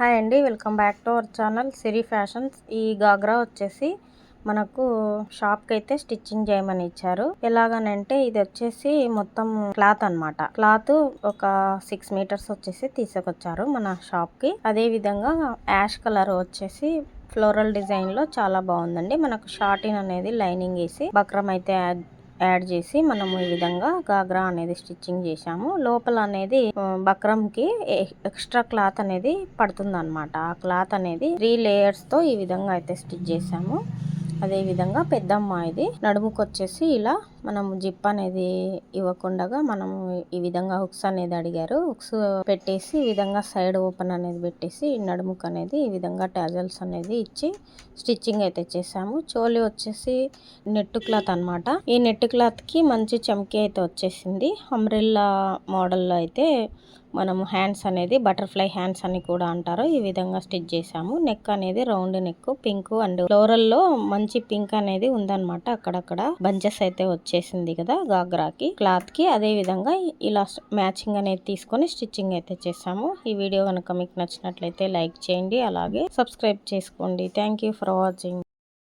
Hi అండి, welcome back to our channel Siri fashions. ఈ గాగ్రా వచ్చేసి మనకు షాప్కి అయితే స్టిచ్చింగ్ చేయమని ఇచ్చారు. ఎలాగనంటే ఇది వచ్చేసి మొత్తం క్లాత్ అన్నమాట. క్లాత్ ఒక 6 మీటర్స్ వచ్చేసి తీసుకొచ్చారు మన షాప్కి. అదే విధంగా యాష్ కలర్ వచ్చేసి ఫ్లోరల్ డిజైన్ లో చాలా బాగుందండి. మనకు షార్టిన్ అనేది లైనింగ్ వేసి బక్రం అయితే యాడ్ చేసి మనము ఈ విధంగా గాగ్రా అనేది స్టిచ్చింగ్ చేశాము. లోపల అనేది బక్రం కి ఎక్స్ట్రా క్లాత్ అనేది పడుతుంది అనమాట. ఆ క్లాత్ అనేది 3 లేయర్స్ తో ఈ విధంగా అయితే స్టిచ్ చేశాము. అదే విధంగా పెద్దమ్మ ఇది నడుముకు వచ్చేసి ఇలా మనము జిప్ అనేది ఇవ్వకుండా మనము ఈ విధంగా హుక్స్ అనేది అడిగారు. హుక్స్ పెట్టేసి ఈ విధంగా సైడ్ ఓపెన్ అనేది పెట్టేసి నడుముకు అనేది ఈ విధంగా టాజల్స్ అనేది ఇచ్చి స్టిచ్చింగ్ అయితే చేసాము. చోలి వచ్చేసి నెట్ క్లాత్ అన్నమాట. ఈ నెట్ క్లాత్ కి మంచి చమ్కీ అయితే వచ్చేసింది. అంబ్రెల్లా మోడల్లో అయితే మనము హ్యాండ్స్ అనేది బటర్ఫ్లై హ్యాండ్స్ అని కూడా అంటారు. ఈ విధంగా స్టిచ్ చేసాము. నెక్ అనేది round neck, pink and floral లో మంచి పింక్ అనేది ఉందన్నమాట. అక్కడక్కడ బంచెస్ అయితే వచ్చేసింది కదా గాగ్రాకి, క్లాత్ కి. అదే విధంగా ఇలా మ్యాచింగ్ అనేది తీసుకొని స్టిచ్చింగ్ అయితే చేసాము. ఈ వీడియో కనుక మీకు నచ్చినట్లయితే లైక్ చేయండి, అలాగే సబ్స్క్రైబ్ చేసుకోండి. Thank you for watching.